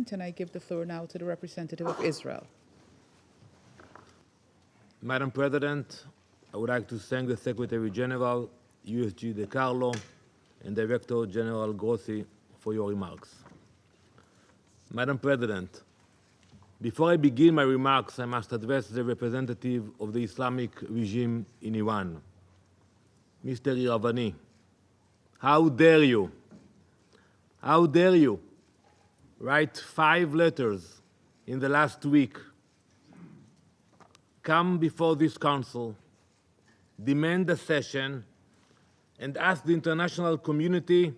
point, and I give the floor now to the representative of Israel. Madam President, I would like to thank the Secretary General, USG De Carlo, and Director General Grossi for your remarks. Madam President, before I begin my remarks, I must address the representative of the Islamic regime in Iran, Mr. Iravani. How dare you? How dare you write 5 letters in the last week, come before this council, demand a session, and ask the international community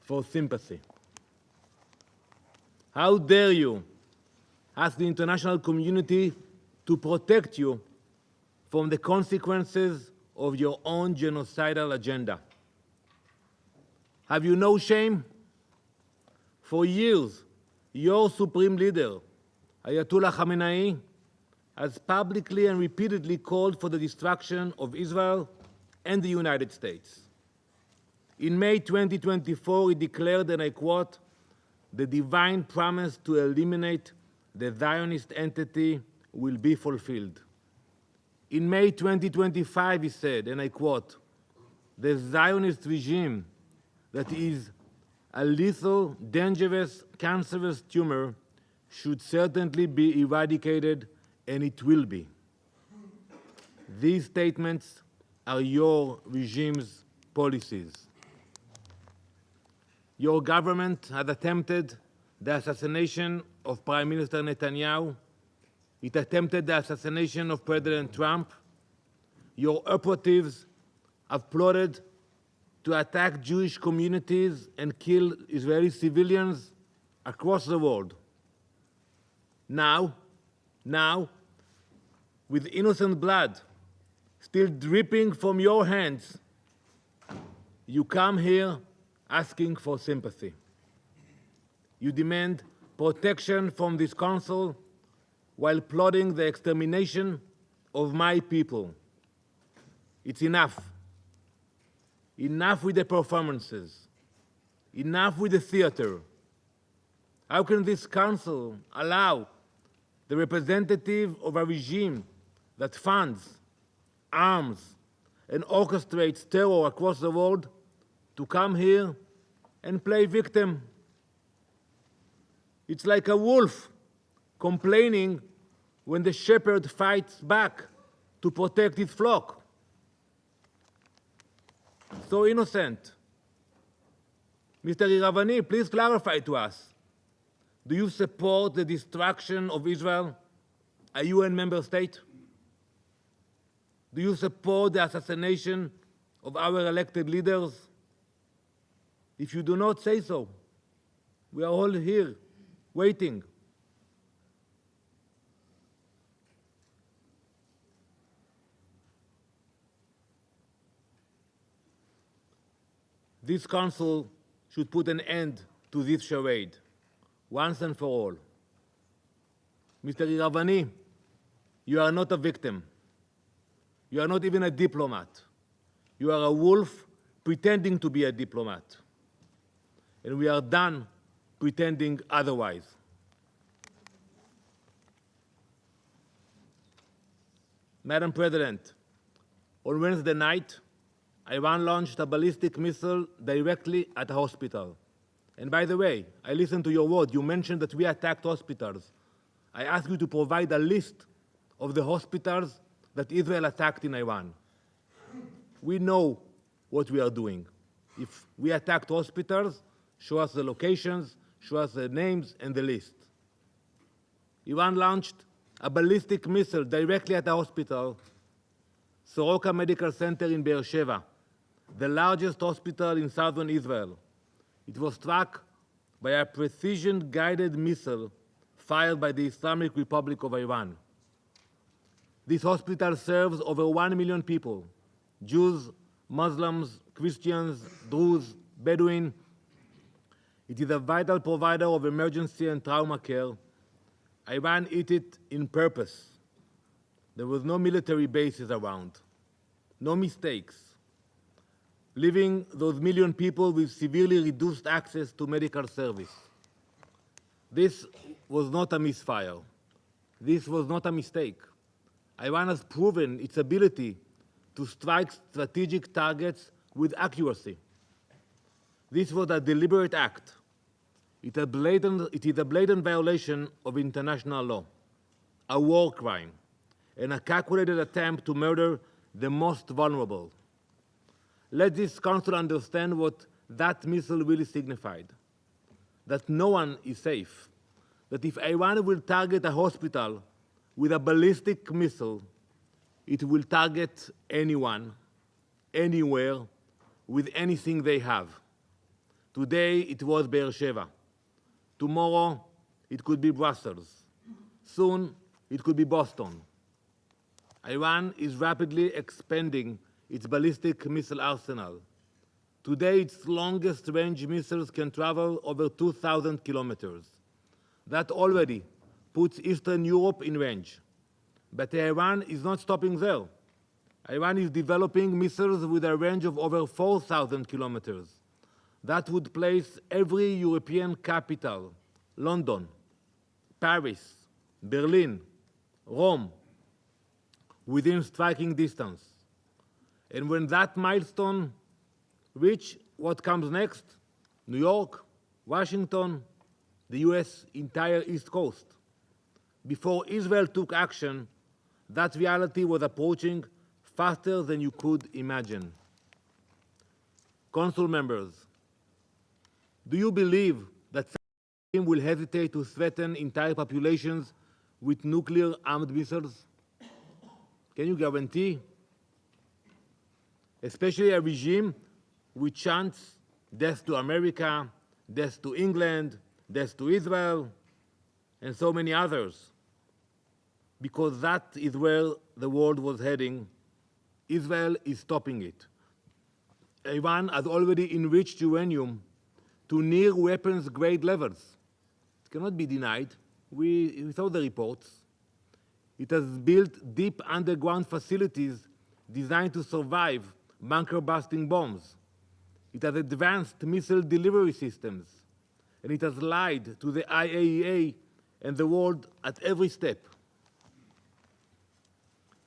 for sympathy? How dare you ask the international community to protect you from the consequences of your own genocidal agenda? Have you no shame? For years, your supreme leader, Ayatollah Khamenei, has publicly and repeatedly called for the destruction of Israel and the United States. In May 2024, he declared, and I quote, "The divine promise to eliminate the Zionist entity will be fulfilled." In May 2025, he said, and I quote, "The Zionist regime that is a lethal, dangerous, cancerous tumor should certainly be eradicated, and it will be." These statements are your regime's policies. Your government has attempted the assassination of Prime Minister Netanyahu. It attempted the assassination of President Trump. Your operatives have plotted to attack Jewish communities and kill Israeli civilians across the world. Now, with innocent blood still dripping from your hands, you come here asking for sympathy. You demand protection from this council while plotting the extermination of my people. It's enough. Enough with the performances. Enough with the theater. How can this council allow the representative of a regime that funds, arms, and orchestrates terror across the world to come here and play victim? It's like a wolf complaining when the shepherd fights back to protect his flock. So innocent. Mr. Iravani, please clarify to us. Do you support the destruction of Israel, a UN member state? Do you support the assassination of our elected leaders? If you do not, say so. We are all here, waiting. This council should put an end to this charade, once and for all. Mr. Iravani, you are not a victim. You are not even a diplomat. You are a wolf pretending to be a diplomat. And we are done pretending otherwise. Madam President, on Wednesday night, Iran launched a ballistic missile directly at a hospital. And by the way, I listened to your word. You mentioned that we attacked hospitals. I ask you to provide a list of the hospitals that Israel attacked in Iran. We know what we are doing. If we attacked hospitals, show us the locations, show us the names and the list. Iran launched a ballistic missile directly at a hospital, Soroka Medical Center in Be'er Sheva, the largest hospital in southern Israel. It was struck by a precision-guided missile fired by the Islamic Republic of Iran. This hospital serves over 1 million people, Jews, Muslims, Christians, Druze, Bedouin. It is a vital provider of emergency and trauma care. Iran hit it in purpose. There was no military bases around, no mistakes, leaving those million people with severely reduced access to medical service. This was not a misfire. This was not a mistake. Iran has proven its ability to strike strategic targets with accuracy. This was a deliberate act. It is a blatant violation of international law, a war crime, and a calculated attempt to murder the most vulnerable. Let this Council understand what that missile really signified. That no one is safe. That if Iran will target a hospital with a ballistic missile, it will target anyone, anywhere, with anything they have. Today, it was Beersheba. Tomorrow, it could be Brussels. Soon, it could be Boston. Iran is rapidly expanding its ballistic missile arsenal. Today, its longest-range missiles can travel over 2,000 kilometers. That already puts Eastern Europe in range. But Iran is not stopping there. Iran is developing missiles with a range of over 4,000 kilometers. That would place every European capital, London, Paris, Berlin, Rome, within striking distance. And when that milestone reaches, what comes next? New York, Washington, the US entire East Coast. Before Israel took action, that reality was approaching faster than you could imagine. Council members, do you believe that some will hesitate to threaten entire populations with nuclear-armed missiles? Can you guarantee? Especially a regime which chants death to America, death to England, death to Israel, and so many others. Because that is where the world was heading. Israel is stopping it. Iran has already enriched uranium to near weapons-grade levels. It cannot be denied. We saw the reports. It has built deep underground facilities designed to survive bunker-busting bombs. It has advanced missile delivery systems. And it has lied to the IAEA and the world at every step.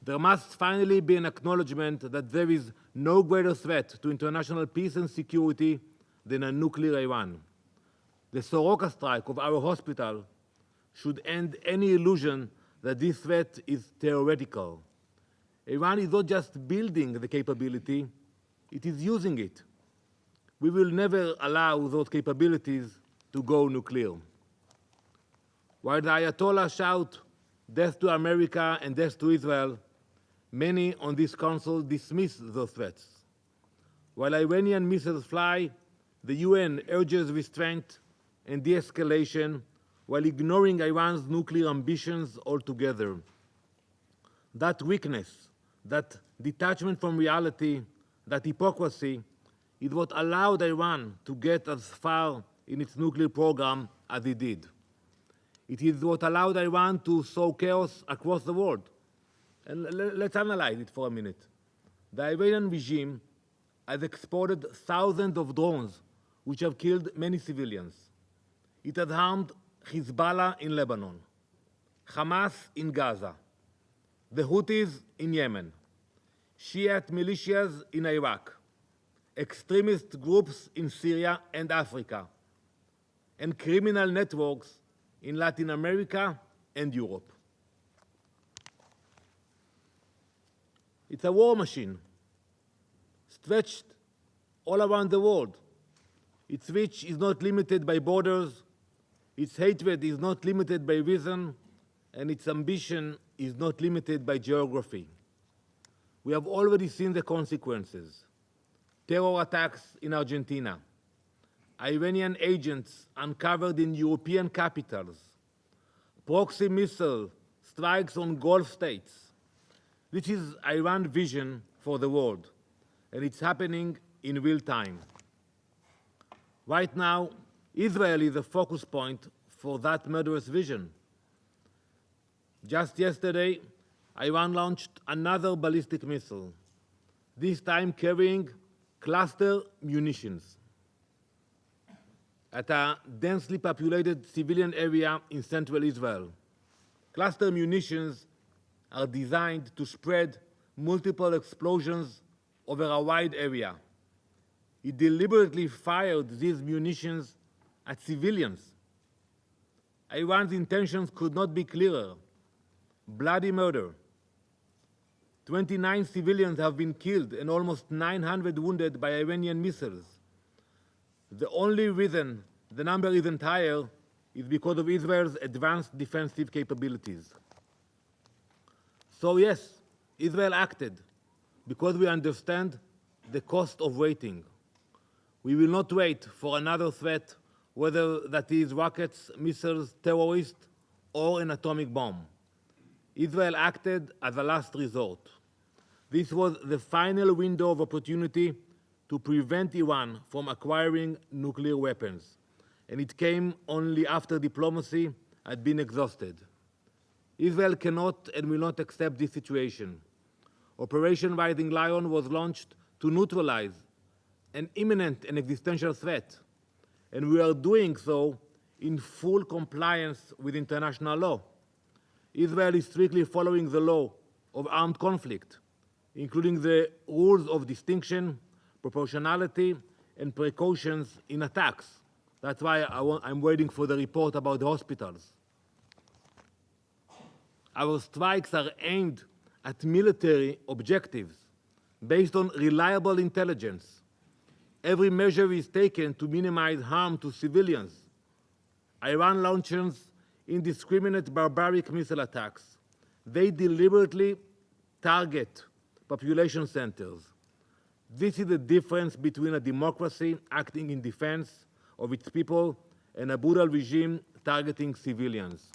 There must finally be an acknowledgement that there is no greater threat to international peace and security than a nuclear Iran. The Soroka strike of our hospital should end any illusion that this threat is theoretical. Iran is not just building the capability, it is using it. We will never allow those capabilities to go nuclear. While the Ayatollah shout death to America and death to Israel, many on this council dismiss those threats. While Iranian missiles fly, the UN urges restraint and de-escalation while ignoring Iran's nuclear ambitions altogether. That weakness, that detachment from reality, that hypocrisy is what allowed Iran to get as far in its nuclear program as it did. It is what allowed Iran to sow chaos across the world. And let's analyze it for a minute. The Iranian regime has exported thousands of drones which have killed many civilians. It has harmed Hezbollah in Lebanon, Hamas in Gaza, the Houthis in Yemen, Shiite militias in Iraq, extremist groups in Syria and Africa, and criminal networks in Latin America and Europe. It's a war machine, stretched all around the world. Its reach is not limited by borders, its hatred is not limited by reason, and its ambition is not limited by geography. We have already seen the consequences. Terror attacks in Argentina, Iranian agents uncovered in European capitals, proxy missile strikes on Gulf states. This is Iran's vision for the world, and it's happening in real time. Right now, Israel is the focus point for that murderous vision. Just yesterday, Iran launched another ballistic missile, this time carrying cluster munitions. at a densely populated civilian area in central Israel. Cluster munitions are designed to spread multiple explosions over a wide area. He deliberately fired these munitions at civilians. Iran's intentions could not be clearer. Bloody murder. 29 civilians have been killed and almost 900 wounded by Iranian missiles. The only reason the number isn't higher is because of Israel's advanced defensive capabilities. So yes, Israel acted because we understand the cost of waiting. We will not wait for another threat, whether that is rockets, missiles, terrorists, or an atomic bomb. Israel acted as a last resort. This was the final window of opportunity to prevent Iran from acquiring nuclear weapons, and it came only after diplomacy had been exhausted. Israel cannot and will not accept this situation. Operation Rising Lion was launched to neutralize an imminent and existential threat, and we are doing so in full compliance with international law. Israel is strictly following the law of armed conflict, including the rules of distinction, proportionality, and precautions in attacks. That's why I'm waiting for the report about the hospitals. Our strikes are aimed at military objectives based on reliable intelligence. Every measure is taken to minimize harm to civilians. Iran launches indiscriminate barbaric missile attacks. They deliberately target population centers. This is the difference between a democracy acting in defense of its people and a brutal regime targeting civilians.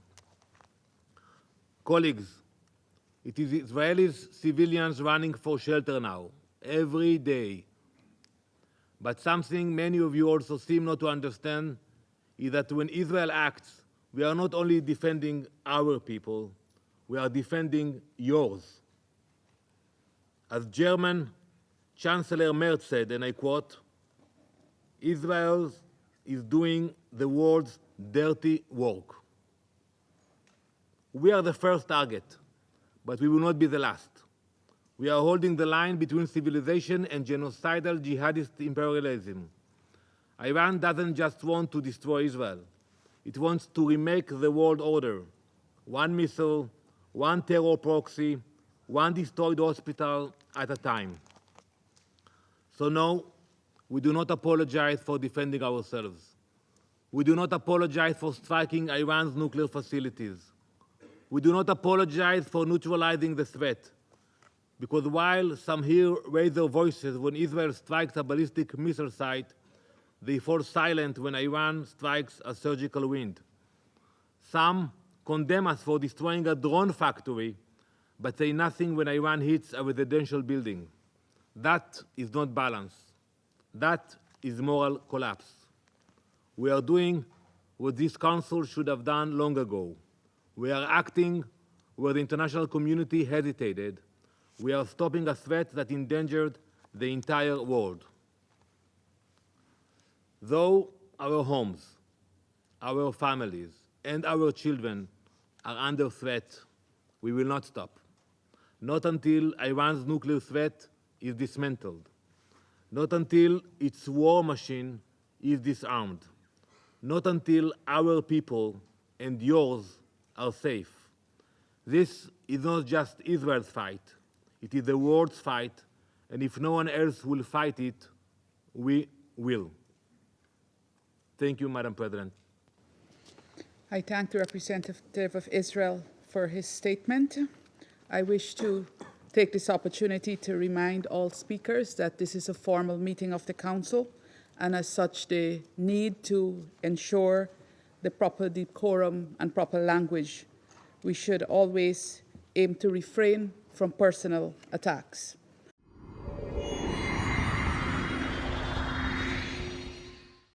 Colleagues, it is Israeli civilians running for shelter now, every day. But something many of you also seem not to understand is that when Israel acts, we are not only defending our people, we are defending yours. As German Chancellor Merz said, and I quote, Israel is doing the world's dirty work. We are the first target, but we will not be the last. We are holding the line between civilization and genocidal jihadist imperialism. Iran doesn't just want to destroy Israel. It wants to remake the world order. One missile, one terror proxy, one destroyed hospital at a time. So no, we do not apologize for defending ourselves. We do not apologize for striking Iran's nuclear facilities. We do not apologize for neutralizing the threat, because while some here raise their voices when Israel strikes a ballistic missile site, they fall silent when Iran strikes a surgical wind. Some condemn us for destroying a drone factory, but say nothing when Iran hits a residential building. That is not balance. That is moral collapse. We are doing what this council should have done long ago. We are acting where the international community hesitated. We are stopping a threat that endangered the entire world. Though our homes, our families, and our children are under threat, we will not stop. Not until Iran's nuclear threat is dismantled. Not until its war machine is disarmed. Not until our people and yours are safe. This is not just Israel's fight. It is the world's fight, and if no one else will fight it, we will. Thank you, Madam President. I thank the representative of Israel for his statement. I wish to take this opportunity to remind all speakers that this is a formal meeting of the Council, and as such, the need to ensure the proper decorum and proper language. We should always aim to refrain from personal attacks.